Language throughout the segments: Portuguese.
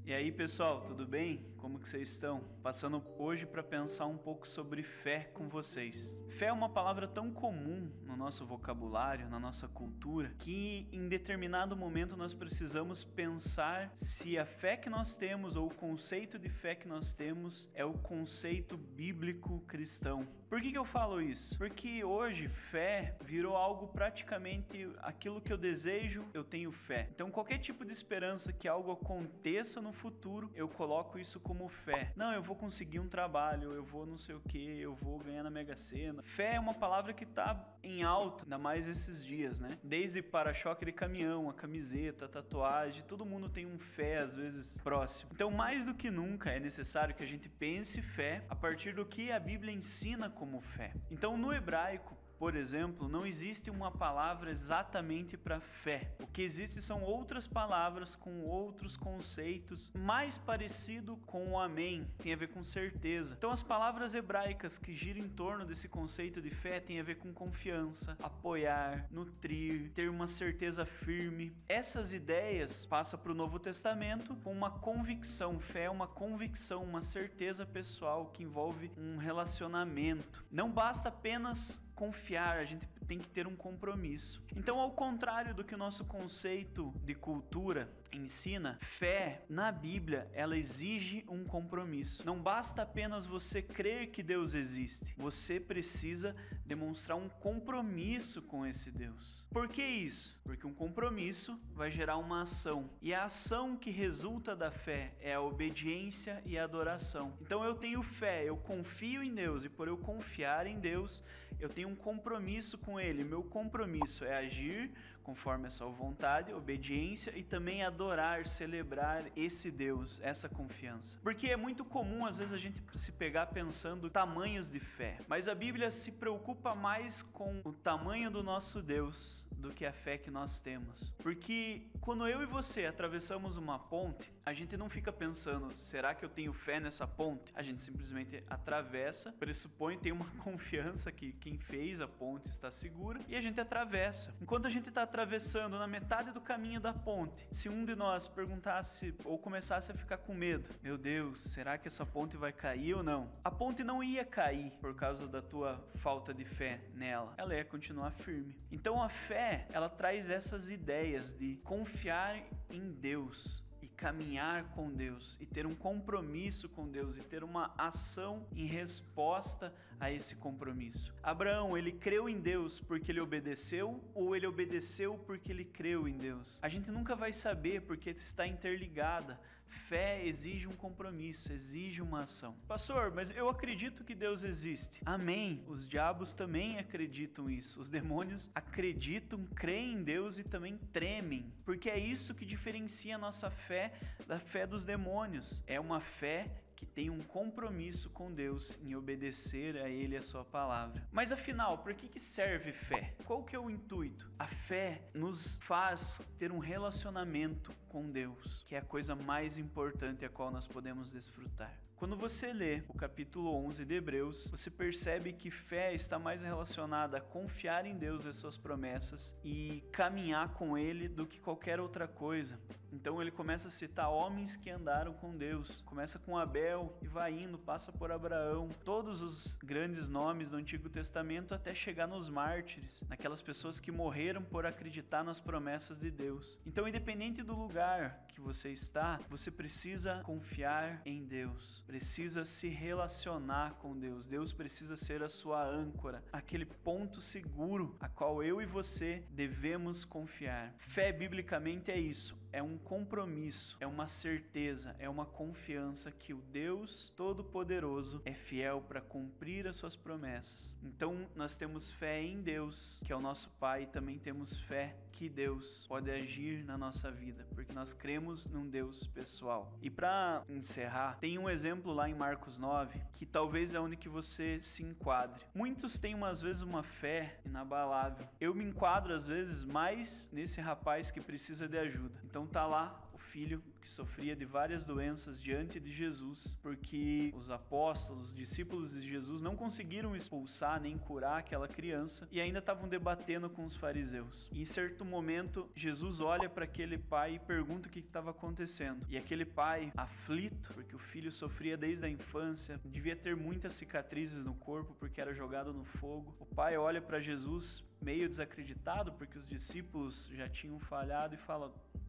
E aí, pessoal, tudo bem? Como que vocês estão? Passando hoje para pensar um pouco sobre fé com vocês. Fé é uma palavra tão comum no nosso vocabulário, na nossa cultura, que em determinado momento nós precisamos pensar se a fé que nós temos ou o conceito de fé que nós temos é o conceito bíblico cristão. Por que eu falo isso? Porque hoje fé virou algo praticamente aquilo que eu desejo, eu tenho fé. Então qualquer tipo de esperança que algo aconteça no futuro, eu coloco isso como fé. Não, eu vou conseguir um trabalho, eu vou não sei o que, eu vou ganhar na Mega Sena. Fé é uma palavra que tá em alta, ainda mais esses dias, né? Desde para-choque de caminhão, a camiseta, a tatuagem, todo mundo tem um fé às vezes próximo. Então mais do que nunca é necessário que a gente pense fé a partir do que a Bíblia ensina como fé. Então no hebraico, por exemplo, não existe uma palavra exatamente para fé. O que existe são outras palavras com outros conceitos, mais parecido com o amém, tem a ver com certeza. Então as palavras hebraicas que giram em torno desse conceito de fé tem a ver com confiança, apoiar, nutrir, ter uma certeza firme. Essas ideias passam para o Novo Testamento com uma convicção. Fé é uma convicção, uma certeza pessoal que envolve um relacionamento. Não basta apenas confiar, a gente tem que ter um compromisso. Então, ao contrário do que o nosso conceito de cultura ensina, fé na Bíblia, ela exige um compromisso. Não basta apenas você crer que Deus existe, você precisa demonstrar um compromisso com esse Deus. Por que isso? Porque um compromisso vai gerar uma ação, e a ação que resulta da fé é a obediência e a adoração. Então eu tenho fé, eu confio em Deus, e por eu confiar em Deus, eu tenho um compromisso com Ele. Meu compromisso é agir conforme a sua vontade, obediência, e também adorar, celebrar esse Deus, essa confiança. Porque é muito comum às vezes a gente se pegar pensando tamanhos de fé, mas a Bíblia se preocupa mais com o tamanho do nosso Deus do que a fé que nós temos. Porque quando eu e você atravessamos uma ponte, a gente não fica pensando, será que eu tenho fé nessa ponte? A gente simplesmente atravessa, pressupõe, tem uma confiança que quem fez a ponte está segura, e a gente atravessa. Enquanto a gente está atravessando na metade do caminho da ponte, se um de nós perguntasse ou começasse a ficar com medo, meu Deus, será que essa ponte vai cair ou não? A ponte não ia cair por causa da tua falta de fé nela, ela ia continuar firme. Então a fé, ela traz essas ideias de confiar em Deus e caminhar com Deus, e ter um compromisso com Deus, e ter uma ação em resposta a esse compromisso. Abraão, ele creu em Deus porque ele obedeceu, ou ele obedeceu porque ele creu em Deus? A gente nunca vai saber, porque está interligada. Fé exige um compromisso, exige uma ação. Pastor, mas eu acredito que Deus existe. Amém. Os diabos também acreditam isso. Os demônios acreditam, creem em Deus e também tremem, porque é isso que diferencia a nossa fé da fé dos demônios. É uma fé que tem um compromisso com Deus em obedecer a Ele e a sua palavra. Mas afinal, por que serve fé? Qual que é o intuito? A fé nos faz ter um relacionamento com Deus, que é a coisa mais importante a qual nós podemos desfrutar. Quando você lê o capítulo 11 de Hebreus, você percebe que fé está mais relacionada a confiar em Deus e as suas promessas e caminhar com Ele do que qualquer outra coisa. Então ele começa a citar homens que andaram com Deus. Começa com Abel e vai indo, passa por Abraão, todos os grandes nomes do Antigo Testamento, até chegar nos mártires, naquelas pessoas que morreram por acreditar nas promessas de Deus. Então, independente do lugar que você está, você precisa confiar em Deus, precisa se relacionar com Deus. Deus precisa ser a sua âncora, aquele ponto seguro a qual eu e você devemos confiar. Fé, biblicamente, é isso, é um compromisso, é uma certeza, é uma confiança que o Deus Todo-Poderoso é fiel para cumprir as suas promessas. Então nós temos fé em Deus, que é o nosso Pai, e também temos fé que Deus pode agir na nossa vida, porque nós cremos num Deus pessoal. E para encerrar, tem um exemplo lá em Marcos 9, que talvez é onde que você se enquadre. Muitos têm às vezes uma fé inabalável. Eu me enquadro às vezes mais nesse rapaz que precisa de ajuda. Então tá lá o filho que sofria de várias doenças diante de Jesus, porque os apóstolos, os discípulos de Jesus não conseguiram expulsar nem curar aquela criança e ainda estavam debatendo com os fariseus. E em certo momento, Jesus olha para aquele pai e pergunta o que estava acontecendo. E aquele pai, aflito, porque o filho sofria desde a infância, devia ter muitas cicatrizes no corpo porque era jogado no fogo. O pai olha para Jesus meio desacreditado porque os discípulos já tinham falhado e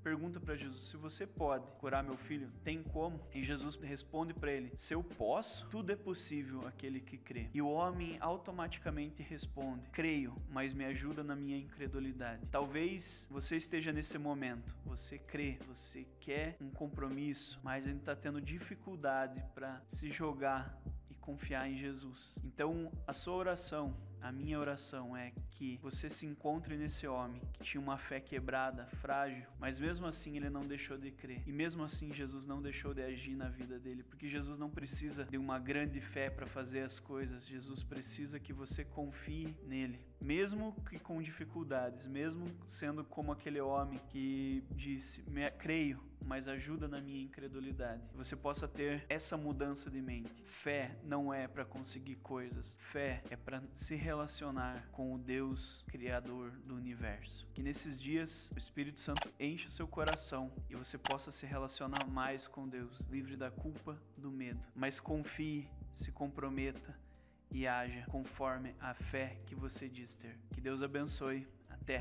pergunta para Jesus: se você pode curar meu filho, tem como? E Jesus responde para ele: se eu posso, tudo é possível àquele que crê. E o homem automaticamente responde: creio, mas me ajuda na minha incredulidade. Talvez você esteja nesse momento, você crê, você quer um compromisso, mas ainda está tendo dificuldade para se jogar e confiar em Jesus. Então, a sua oração, a minha oração é que você se encontre nesse homem que tinha uma fé quebrada, frágil, mas mesmo assim ele não deixou de crer. E mesmo assim Jesus não deixou de agir na vida dele, porque Jesus não precisa de uma grande fé para fazer as coisas. Jesus precisa que você confie nele, mesmo que com dificuldades, mesmo sendo como aquele homem que disse: creio, mas ajuda na minha incredulidade. Você possa ter essa mudança de mente. Fé não é para conseguir coisas. Fé é para se relacionar com o Deus Criador do universo. Que nesses dias o Espírito Santo enche o seu coração e você possa se relacionar mais com Deus, livre da culpa, do medo. Mas confie, se comprometa e haja conforme a fé que você diz ter. Que Deus abençoe. Até!